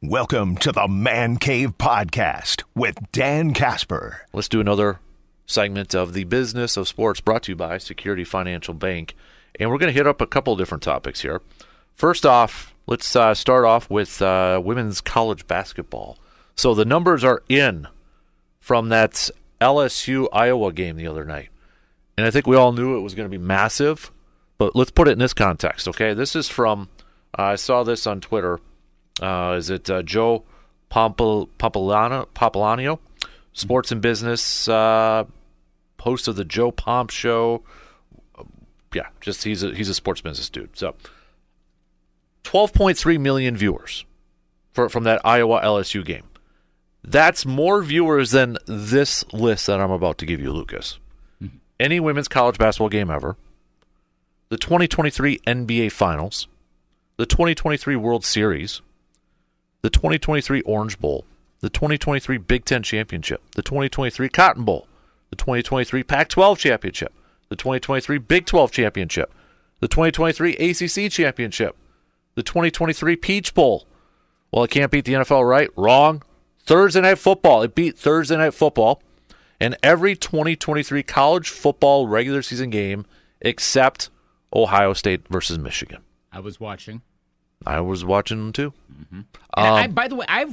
Welcome to the Man Cave Podcast with Dan Casper. Let's do another segment of the business of sports brought to you by Security Financial Bank. And we're going to hit up a couple of different topics here. First off, let's start off with women's college basketball. So the numbers are in from that LSU-Iowa game the other night. And I think we all knew it was going to be massive. But let's put it in this context, okay? This is from, I saw this on Twitter. Is it Joe Pompliano, sports and business, host of the Joe Pomp Show. Yeah, just he's a sports business dude. So 12.3 million viewers from that Iowa LSU game. That's more viewers than this list that I'm about to give you, Lucas. Mm-hmm. Any women's college basketball game ever, the 2023 NBA Finals, the 2023 World Series, the 2023 Orange Bowl, the 2023 Big Ten Championship, the 2023 Cotton Bowl, the 2023 Pac-12 Championship, the 2023 Big 12 Championship, the 2023 ACC Championship, the 2023 Peach Bowl. Well, it can't beat the NFL, right? Wrong. Thursday Night Football. It beat Thursday Night Football. And every 2023 college football regular season game except Ohio State versus Michigan. I was watching them too. Mm-hmm. By the way, I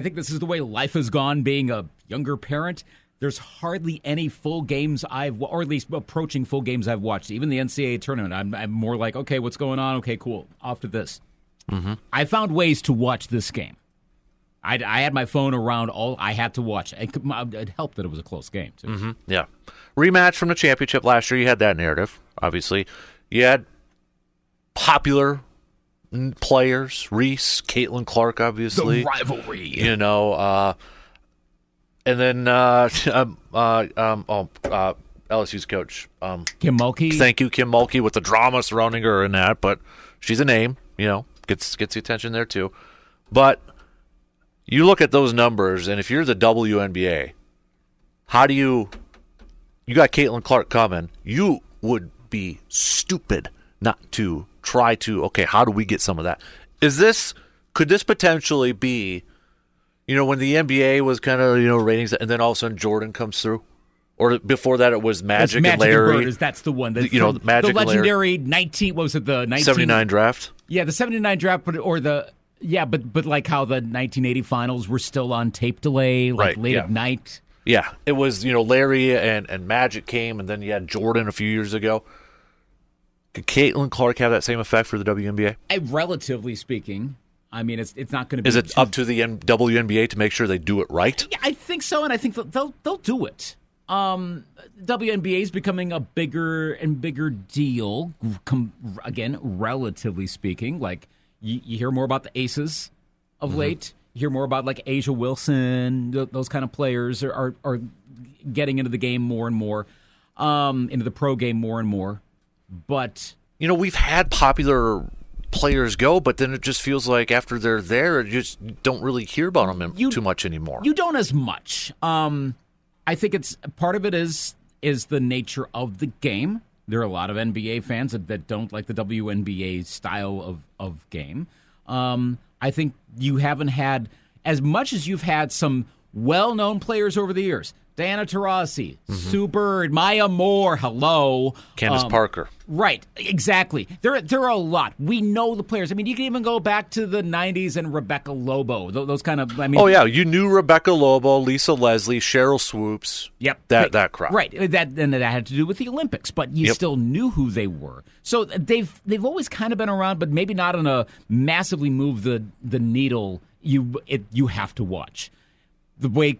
think this is the way life has gone. Being a younger parent, there's hardly any full games or at least approaching full games I've watched. Even the NCAA tournament, I'm more like, okay, what's going on? Okay, cool. Off to this. Mm-hmm. I found ways to watch this game. I had my phone around all I had to watch. It helped that it was a close game too. Mm-hmm. Yeah, rematch from the championship last year. You had that narrative, obviously. You had popular players, Reese, Caitlin Clark, obviously. The rivalry. You know, and then LSU's coach. Kim Mulkey. Thank you, Kim Mulkey, with the drama surrounding her and that, but she's a name, you know, gets the attention there too. But you look at those numbers, and if you're the WNBA, how do you got Caitlin Clark coming, you would be stupid not to try to, okay, how do we get some of that? Could this potentially be, you know, when the NBA was kind of, you know, ratings, and then all of a sudden Jordan comes through? Or before that it was Magic and Larry. And that's the one. You know, Magic the legendary 79 draft? Yeah, the 79 draft, but like how the 1980 finals were still on tape delay, like late at night. Yeah, it was, you know, Larry and Magic came, and then you had Jordan a few years ago. Could Caitlin Clark have that same effect for the WNBA? Relatively speaking. I mean, it's not going to be. Is it up to the WNBA to make sure they do it right? Yeah, I think so, and I think they'll do it. WNBA is becoming a bigger and bigger deal. Again, relatively speaking, like you hear more about the aces of late. You hear more about like Asia Wilson. Those kind of players are getting into the game more and more, into the pro game more and more. But you know, we've had popular players go, but then it just feels like after they're there, you just don't really hear about them too much anymore. You don't as much. I think it's part of it is the nature of the game. There are a lot of NBA fans that don't like the WNBA style of game. I think you haven't had as much as you've had some well-known players over the years. Diana Taurasi, Sue Bird, Maya Moore, hello. Candace Parker. Right, exactly. There are a lot. We know the players. I mean, you can even go back to the 90s and Rebecca Lobo. Those kind of, I mean. Oh, yeah, you knew Rebecca Lobo, Lisa Leslie, Cheryl Swoops. Yep. That crowd. Right, and that had to do with the Olympics, but you still knew who they were. So they've always kind of been around, but maybe not on a massively move the needle you have to watch. The way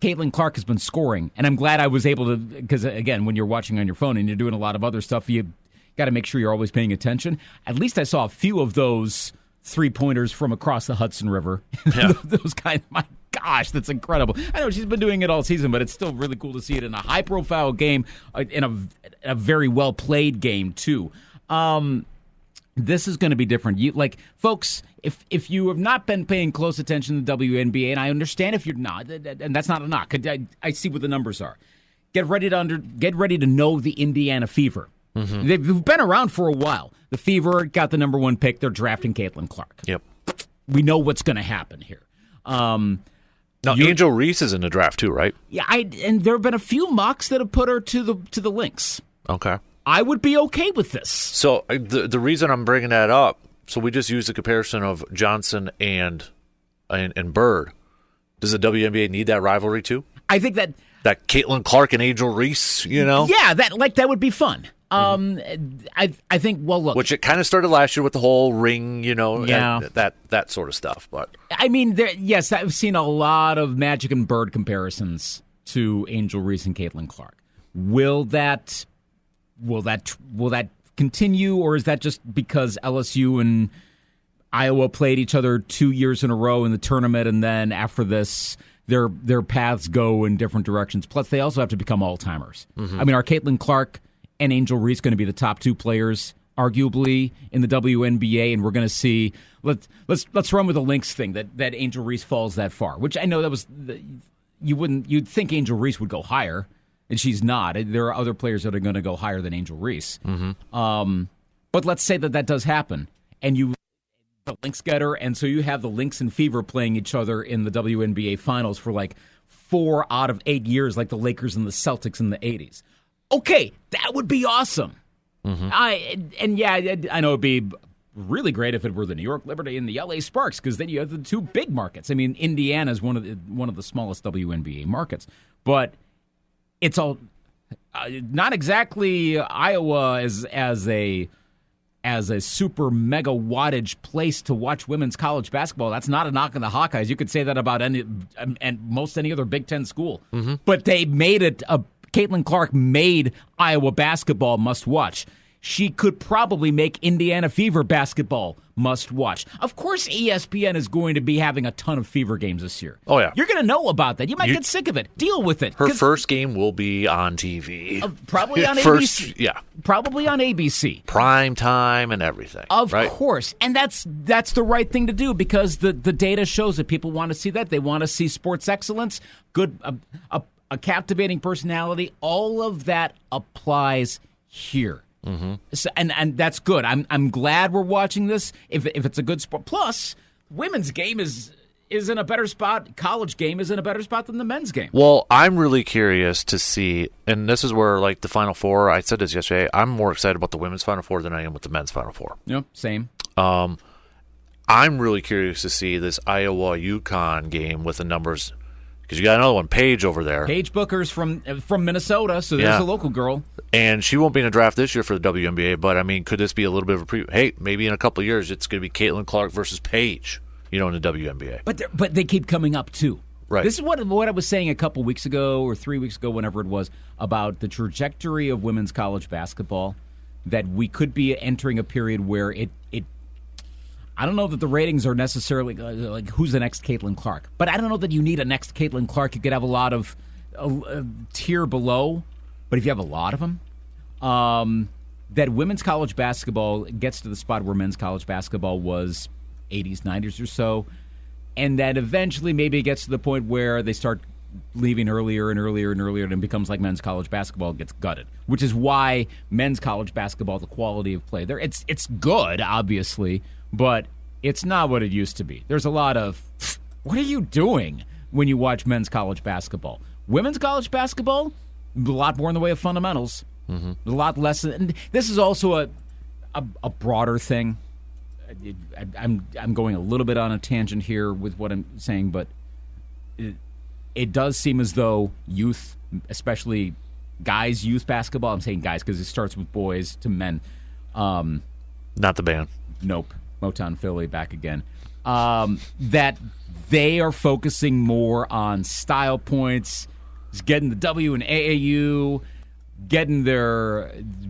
Caitlin Clark has been scoring, and I'm glad I was able to, because again, when you're watching on your phone and you're doing a lot of other stuff, you got to make sure you're always paying attention. At least I saw a few of those 3-pointers from across the Hudson River. Yeah. Those kinds, my gosh, that's incredible. I know she's been doing it all season, but it's still really cool to see it in a high-profile game, in a very well-played game, too. This is going to be different. Folks, if you have not been paying close attention to the WNBA, and I understand if you're not, and that's not a knock. I see what the numbers are. Get ready to know the Indiana Fever. Mm-hmm. They've been around for a while. The Fever got the number 1 pick. They're drafting Caitlin Clark. Yep. we know what's going to happen here. Now, Angel Reese is in the draft too, right? Yeah, and there have been a few mocks that have put her to the Lynx. Okay. I would be okay with this. So the reason I'm bringing that up, so we just used the comparison of Johnson and Bird. Does the WNBA need that rivalry too? I think that Caitlin Clark and Angel Reese, Yeah, that would be fun. I think, well, look. Which it kind of started last year with the whole ring, Yeah. and that sort of stuff. But I mean, yes, I've seen a lot of Magic and Bird comparisons to Angel Reese and Caitlin Clark. Will that continue, or is that just because LSU and Iowa played each other 2 years in a row in the tournament, and then after this, their paths go in different directions? Plus, they also have to become all-timers. I mean, are Caitlin Clark and Angel Reese going to be the top two players, arguably, in the WNBA? And we're going to see. Let's run with the Lynx thing that Angel Reese falls that far. Which I know that was you'd think Angel Reese would go higher, and she's not. There are other players that are going to go higher than Angel Reese. But let's say that does happen, and you the Lynx get her, and so you have the Lynx and Fever playing each other in the WNBA finals for like 4 out of 8 years, like the Lakers and the Celtics in the 80s. Okay, that would be awesome. I know it'd be really great if it were the New York Liberty and the LA Sparks, because then you have the two big markets. I mean, Indiana is one of the smallest WNBA markets, but it's all not exactly Iowa as a super mega wattage place to watch women's college basketball. That's not a knock on the Hawkeyes. You could say that about any other Big Ten school, but they made it Caitlin Clark made Iowa basketball must-watch. She could probably make Indiana Fever basketball must-watch. Of course, ESPN is going to be having a ton of Fever games this year. Oh, yeah. You're going to know about that. You might get sick of it. Deal with it. Her first game will be on TV. Probably on ABC. Yeah. Probably on ABC. Prime time and everything. Of course. And that's the right thing to do, because the data shows that people want to see that. They want to see sports excellence, good a captivating personality. All of that applies here. So, and that's good. I'm glad we're watching this. If it's a good sport. Plus, women's game is in a better spot. College game is in a better spot than the men's game. Well, I'm really curious to see, and this is where like the Final Four. I said this yesterday. I'm more excited about the women's Final Four than I am with the men's Final Four. Yep, same. I'm really curious to see this Iowa-UConn game with the numbers. Because you got another one, Paige over there. Paige Booker's from Minnesota, so there's a local girl. And she won't be in a draft this year for the WNBA, but, I mean, could this be a little bit of a hey, maybe in a couple of years it's going to be Caitlin Clark versus Paige, in the WNBA. But they keep coming up, too. Right. This is what I was saying a couple weeks ago or 3 weeks ago, whenever it was, about the trajectory of women's college basketball, that we could be entering a period where it I don't know that the ratings are necessarily like who's the next Caitlin Clark, but I don't know that you need a next Caitlin Clark. You could have a lot of a tier below, but if you have a lot of them, that women's college basketball gets to the spot where men's college basketball was 80s, 90s or so, and that eventually maybe it gets to the point where they start leaving earlier and earlier and earlier, and it becomes like men's college basketball gets gutted, which is why men's college basketball, the quality of play there, it's good, obviously, but it's not what it used to be. There's a lot of, what are you doing when you watch men's college basketball? Women's college basketball, a lot more in the way of fundamentals. A lot less. And this is also a broader thing. I'm going a little bit on a tangent here with what I'm saying, but it does seem as though youth, especially guys' youth basketball, I'm saying guys because it starts with boys to men. Not the band. Nope. Motown Philly back again. That they are focusing more on style points, getting the W and AAU,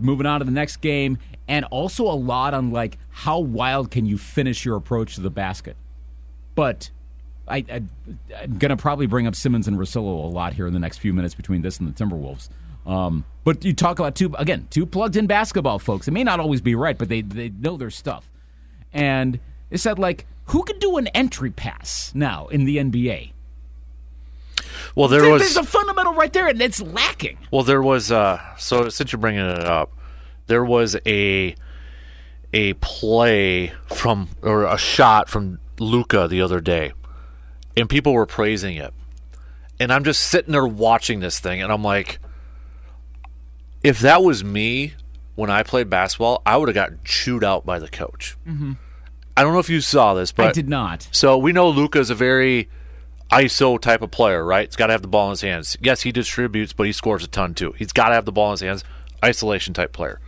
moving on to the next game, and also a lot on like how wild can you finish your approach to the basket. But I'm going to probably bring up Simmons and Russillo a lot here in the next few minutes between this and the Timberwolves. But you talk about two plugged-in basketball folks. It may not always be right, but they know their stuff. And it said, like, who could do an entry pass now in the NBA? Well, there's a fundamental right there, and it's lacking. Well, there was so since you're bringing it up, there was a play or a shot from Luka the other day, and people were praising it. And I'm just sitting there watching this thing, and I'm like, if that was me when I played basketball, I would have gotten chewed out by the coach. Mm-hmm. I don't know if you saw this, but I did not. So we know Luka's a very ISO type of player, right? He's got to have the ball in his hands. Yes, he distributes, but he scores a ton too. He's got to have the ball in his hands. Isolation type player.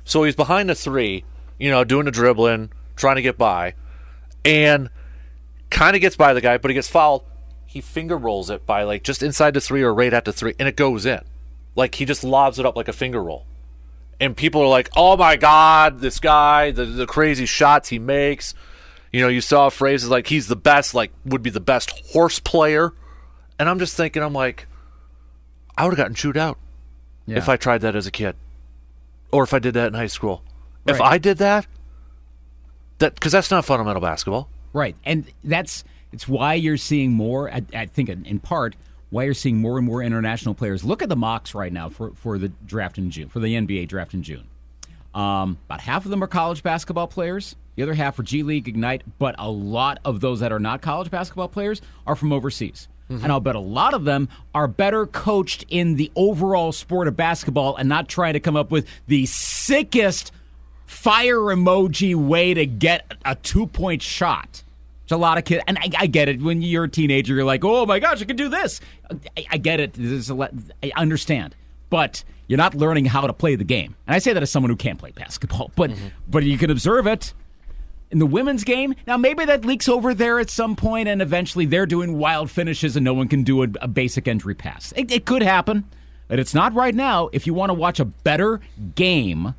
So he's behind the three, doing the dribbling, trying to get by, and kind of gets by the guy, but he gets fouled. He finger rolls it by like just inside the three or right at the three, and it goes in. Like he just lobs it up like a finger roll. And people are like, oh my God, this guy, the crazy shots he makes. You saw phrases like he's the best, like would be the best horse player. And I'm just thinking, I'm like, I would have gotten chewed out if I tried that as a kid. Or if I did that in high school. Right. If I did that, because that's not fundamental basketball. Right. And it's why you're seeing more, I think in part, why you're seeing more and more international players. Look at the mocks right now for the draft in June, for the NBA draft in June. About half of them are college basketball players. The other half are G League, Ignite, but a lot of those that are not college basketball players are from overseas. Mm-hmm. And I'll bet a lot of them are better coached in the overall sport of basketball and not trying to come up with the sickest fire emoji way to get a 2-point shot. There's a lot of kids, and I get it. When you're a teenager, you're like, oh my gosh, I can do this. I get it. I understand. But you're not learning how to play the game. And I say that as someone who can't play basketball, but you can observe it. In the women's game, now maybe that leaks over there at some point, and eventually they're doing wild finishes and no one can do a basic entry pass. It could happen, but it's not right now. If you want to watch a better game,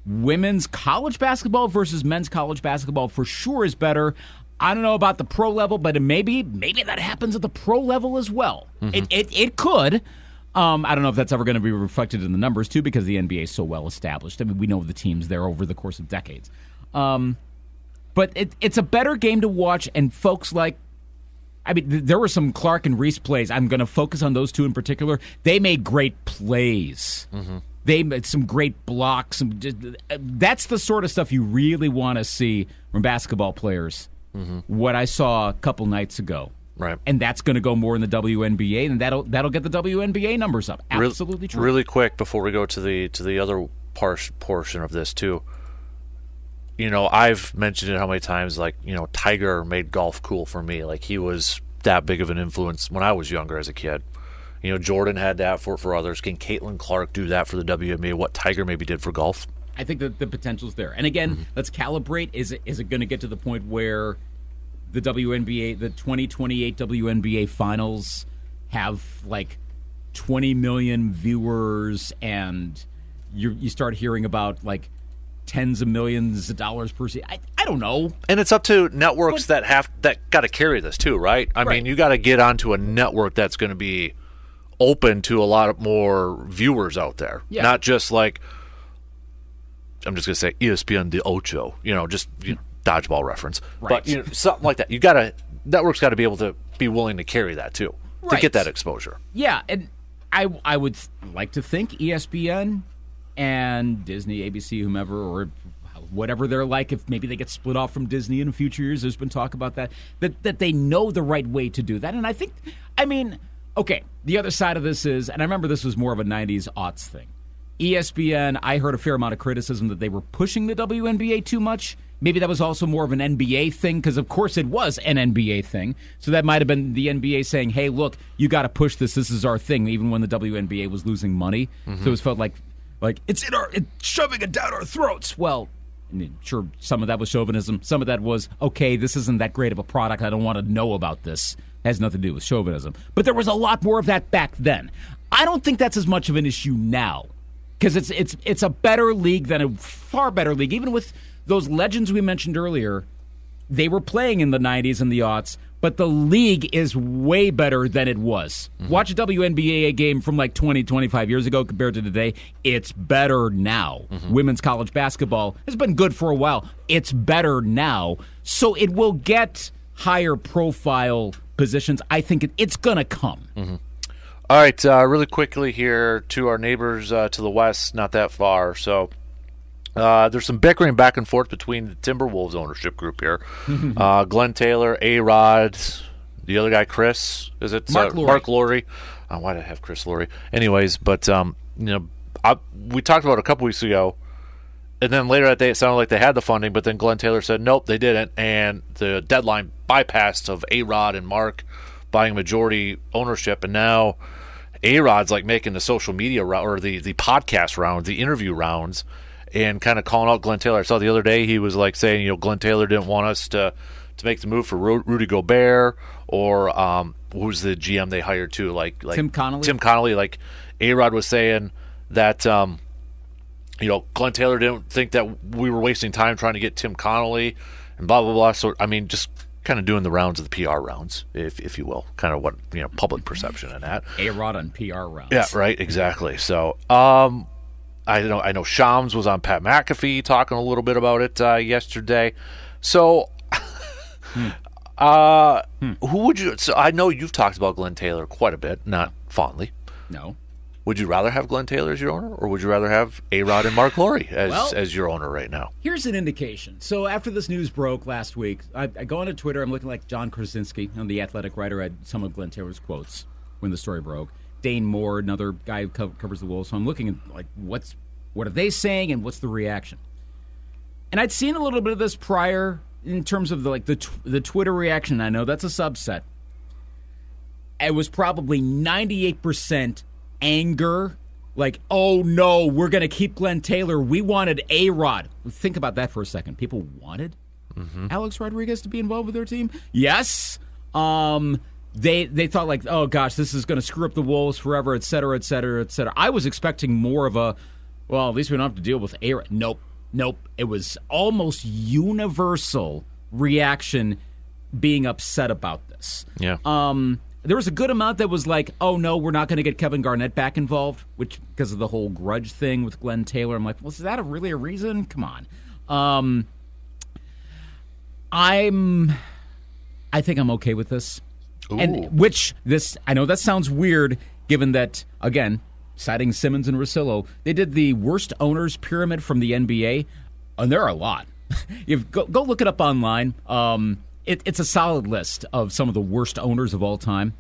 women's college basketball versus men's college basketball for sure is better. I don't know about the pro level, but maybe that happens at the pro level as well. Mm-hmm. It could. I don't know if that's ever going to be reflected in the numbers, too, because the NBA is so well established. I mean, we know the teams there over the course of decades. But it's a better game to watch, and folks like, there were some Clark and Reese plays. I'm going to focus on those two in particular. They made great plays. Mm-hmm. They made some great blocks. That's the sort of stuff you really want to see from basketball players. Mm-hmm. What I saw a couple nights ago. Right. And that's going to go more in the WNBA, and that'll get the WNBA numbers up. Absolutely true. Really quick before we go to the other portion of this too. I've mentioned it how many times, like, Tiger made golf cool for me. Like, he was that big of an influence when I was younger as a kid. Jordan had that for others. Can Caitlin Clark do that for the WNBA? What Tiger maybe did for golf? I think that the potential's there. And again, let's calibrate. Is it going to get to the point where the WNBA, the 2028 WNBA finals have like 20 million viewers, and you start hearing about like tens of millions of dollars per season? I don't know. And it's up to networks that got to carry this too, right? I mean, you got to get onto a network that's going to be open to a lot more viewers out there. Yeah. Not just like, I'm just going to say ESPN de Ocho, dodgeball reference. Right. But something like that. Networks got to be able to be willing to carry that too, to get that exposure. Yeah, and I would like to think ESPN and Disney, ABC, whomever, or whatever they're like, if maybe they get split off from Disney in future years, there's been talk about that they know the right way to do that. And I think, okay, the other side of this is, and I remember this was more of a 90s aughts thing. ESPN, I heard a fair amount of criticism that they were pushing the WNBA too much. Maybe that was also more of an NBA thing, because of course it was an NBA thing. So that might have been the NBA saying, hey, look, you got to push this. This is our thing, even when the WNBA was losing money. Mm-hmm. So it felt like it's shoving it down our throats. Well, sure, some of that was chauvinism. Some of that was, okay, this isn't that great of a product. I don't want to know about this. It has nothing to do with chauvinism. But there was a lot more of that back then. I don't think that's as much of an issue now, because it's a better league than a far better league. Even with those legends we mentioned earlier, they were playing in the 90s and the aughts, but the league is way better than it was. Mm-hmm. Watch a WNBA game from like 20, 25 years ago compared to today. It's better now. Mm-hmm. Women's college basketball has been good for a while. It's better now. So it will get higher profile positions. I think it's going to come. Mm-hmm. All right, really quickly here to our neighbors to the west, not that far. So There's some bickering back and forth between the Timberwolves ownership group here. Glenn Taylor, A-Rod, the other guy, Chris. Is it Mark Lowry? Mark Lowry. Why did I have Chris Lowry? Anyways, but we talked about it a couple weeks ago, and then later that day it sounded like they had the funding, but then Glenn Taylor said nope, they didn't, and the deadline bypassed of A-Rod and Mark buying majority ownership, and now A-Rod's like making the social media or the podcast rounds, the interview rounds, and kind of calling out Glenn Taylor. I saw the other day he was like saying, Glenn Taylor didn't want us to make the move for Rudy Gobert, or who's the GM they hired too, like Tim Connolly. Tim Connolly, like A-Rod was saying that Glenn Taylor didn't think that we were wasting time trying to get Tim Connolly, and blah blah blah. So I mean, just kind of doing the rounds of the PR rounds, if you will, kind of what public perception in that. A-Rod on PR rounds. Yeah, right, exactly. So I know Shams was on Pat McAfee talking a little bit about it yesterday. So who would you? So I know you've talked about Glenn Taylor quite a bit, not fondly. No. Would you rather have Glenn Taylor as your owner, or would you rather have A-Rod and Mark Lowry as your owner right now? Here's an indication. So after this news broke last week, I go onto Twitter. I'm looking like John Krasinski, the Athletic writer, had some of Glenn Taylor's quotes when the story broke. Dane Moore, another guy who covers the Wolves. So I'm looking at like what are they saying and what's the reaction. And I'd seen a little bit of this prior in terms of the Twitter reaction. I know that's a subset. It was probably 98% anger, like, oh no, we're going to keep Glenn Taylor. We wanted A-Rod. Think about that for a second. People wanted Alex Rodriguez to be involved with their team? Yes. They thought like, oh gosh, this is going to screw up the Wolves forever, et cetera, et cetera, et cetera. I was expecting more of a, well, at least we don't have to deal with A-Rod. Nope. It was almost universal reaction being upset about this. Yeah. There was a good amount that was like, oh, no, we're not going to get Kevin Garnett back involved, which because of the whole grudge thing with Glenn Taylor. I'm like, well, is that really a reason? Come on. I think I'm okay with this. Ooh. And I know that sounds weird, given that, again, citing Simmons and Russillo, they did the worst owners pyramid from the NBA, and there are a lot. Go look it up online. It's a solid list of some of the worst owners of all time.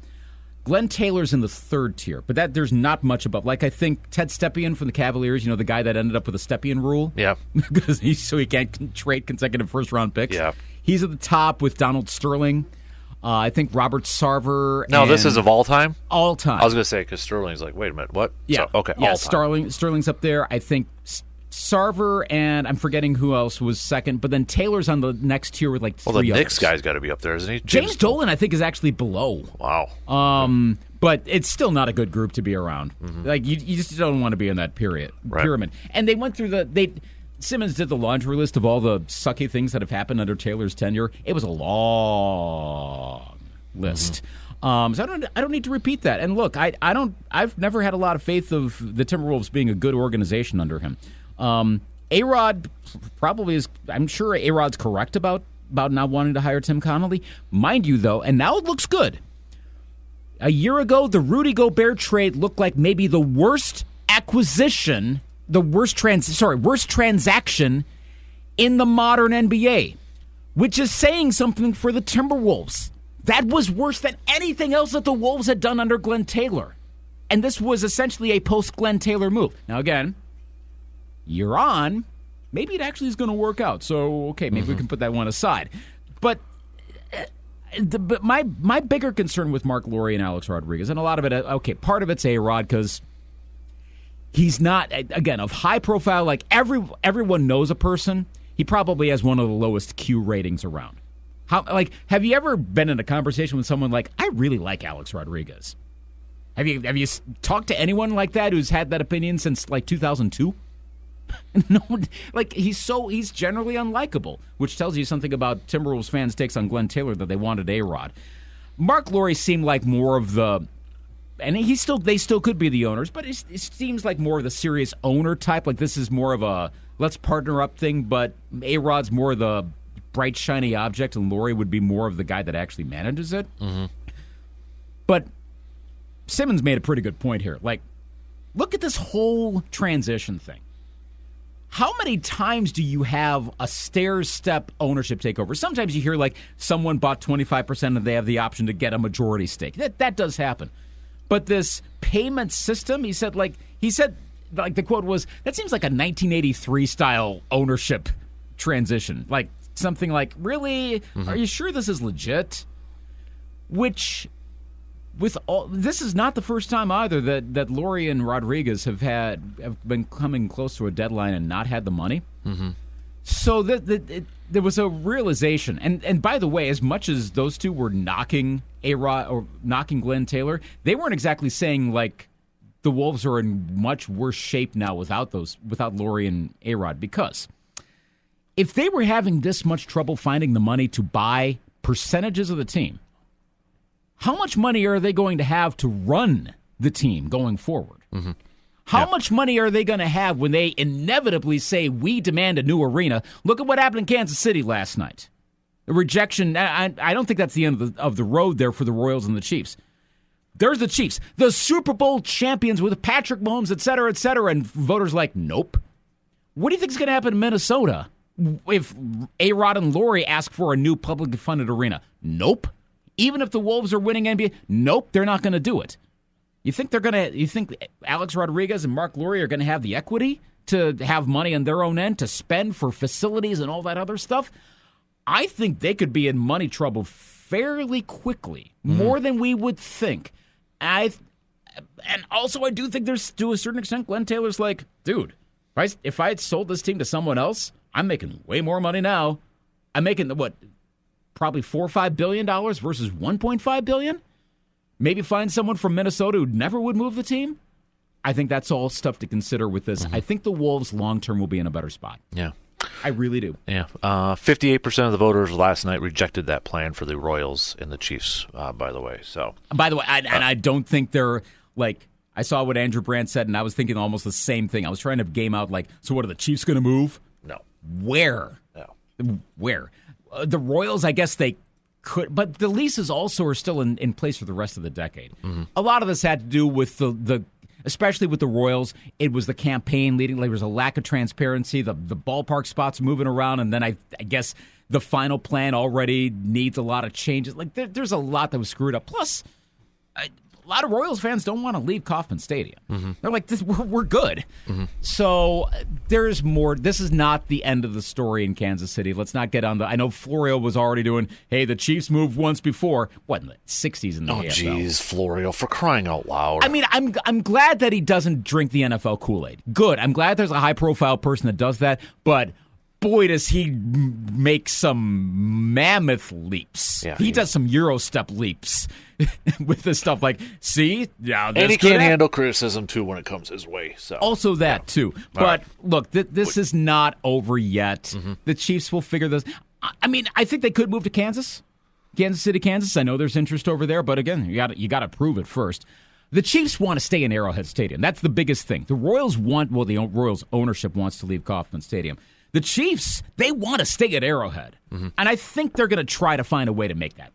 Glenn Taylor's in the third tier, but there's not much above. Like, I think Ted Stepien from the Cavaliers, the guy that ended up with a Stepien rule. Yeah. Because he can't trade consecutive first-round picks. Yeah. He's at the top with Donald Sterling. I think Robert Sarver. No, this is of all time? All time. I was going to say, because Sterling's like, wait a minute, what? Yeah. So, okay, yeah, all time. Sterling's up there. I think Sarver, and I'm forgetting who else was second, but then Taylor's on the next tier with like three Well, the others. Knicks guy's got to be up there, isn't he? James Dolan, I think, is actually below. Wow. But it's still not a good group to be around. Like you just don't want to be in that pyramid. And they went through Simmons did the laundry list of all the sucky things that have happened under Taylor's tenure. It was a long list. So I don't need to repeat that. And look, I've never had a lot of faith of the Timberwolves being a good organization under him. A-Rod probably is. I'm sure A-Rod's correct about not wanting to hire Tim Connolly. Mind you, though, and now it looks good. A year ago, the Rudy Gobert trade looked like maybe the worst acquisition, worst transaction in the modern NBA, which is saying something for the Timberwolves. That was worse than anything else that the Wolves had done under Glenn Taylor. And this was essentially a post-Glenn Taylor move. Now, again, you're on. Maybe it actually is going to work out. So, okay, maybe we can put that one aside. But my bigger concern with Mark Lowry and Alex Rodriguez, and a lot of it, okay, part of it's A-Rod because he's not, again, of high profile. Like everyone knows a person. He probably has one of the lowest Q ratings around. Have you ever been in a conversation with someone like, I really like Alex Rodriguez? Have you talked to anyone like that who's had that opinion since like 2002? No, he's generally unlikable, which tells you something about Timberwolves fans' takes on Glenn Taylor that they wanted A-Rod. Mark Lowry seemed like more of the, and they still could be the owners, but it seems like more of the serious owner type. Like this is more of a let's partner up thing, but A-Rod's more of the bright shiny object, and Lowry would be more of the guy that actually manages it. But Simmons made a pretty good point here. Like, look at this whole transition thing. how many times do you have a stair-step ownership takeover? Sometimes you hear like someone bought 25% and they have the option to get a majority stake. That does happen. But this payment system, he said the quote was, that seems like a 1983 style ownership transition. Like something like, really? Are you sure this is legit? Which, this is not the first time either that Laurie and Rodriguez have been coming close to a deadline and not had the money. Mm-hmm. So there was a realization, and by the way, as much as those two were knocking A-Rod or knocking Glenn Taylor, they weren't exactly saying like the Wolves are in much worse shape now without Laurie and A-Rod, because if they were having this much trouble finding the money to buy percentages of the team, how much money are they going to have to run the team going forward? Mm-hmm. How much money are they going to have when they inevitably say, we demand a new arena? Look at what happened in Kansas City last night. The rejection, I don't think that's the end of the road there for the Royals and the Chiefs. There's the Chiefs, the Super Bowl champions with Patrick Mahomes, et cetera, and voters like, nope. What do you think is going to happen in Minnesota if A-Rod and Laurie ask for a new publicly funded arena? Nope. Even if the Wolves are winning NBA, nope, they're not going to do it. You think Alex Rodriguez and Mark Laurie are going to have the equity to have money on their own end to spend for facilities and all that other stuff? I think they could be in money trouble fairly quickly, more than we would think. And also, I do think there's, to a certain extent, Glenn Taylor's like, dude, if I had sold this team to someone else, I'm making way more money now. I'm making probably $4 or $5 billion versus $1.5 billion. Maybe find someone from Minnesota who never would move the team. I think that's all stuff to consider with this. I think the Wolves long-term will be in a better spot. Yeah. I really do. Yeah. 58% of the voters last night rejected that plan for the Royals and the Chiefs, by the way. I don't think they're like, I saw what Andrew Brandt said, and I was thinking almost the same thing. I was trying to game out like, so what, are the Chiefs going to move? No. Where? No. Where? The Royals, I guess they could, but the leases also are still in place for the rest of the decade. Mm-hmm. A lot of this had to do with the especially with the Royals, it was the campaign leading. There was a lack of transparency. The ballpark spots moving around, and then I guess the final plan already needs a lot of changes. Like there's a lot that was screwed up. Plus, a lot of Royals fans don't want to leave Kauffman Stadium. Mm-hmm. They're like, we're good. Mm-hmm. So there's more. This is not the end of the story in Kansas City. Let's not get on I know Florio was already doing, hey, the Chiefs moved once before. What, in the 60s in the AFL? Oh, jeez, Florio, for crying out loud. I mean, I'm glad that he doesn't drink the NFL Kool-Aid. Good. I'm glad there's a high-profile person that does that, but boy, does he make some mammoth leaps. Yeah, he does some Eurostep leaps with this stuff. Like, see? Yeah, and he can't handle criticism, too, when it comes his way. So also that, too. But, look, this is not over yet. Mm-hmm. The Chiefs will figure this. I mean, I think they could move to Kansas City, Kansas. I know there's interest over there, but, again, you got to prove it first. The Chiefs want to stay in Arrowhead Stadium. That's the biggest thing. The Royals the Royals ownership wants to leave Kauffman Stadium. The Chiefs, they want to stay at Arrowhead. Mm-hmm. And I think they're going to try to find a way to make that work.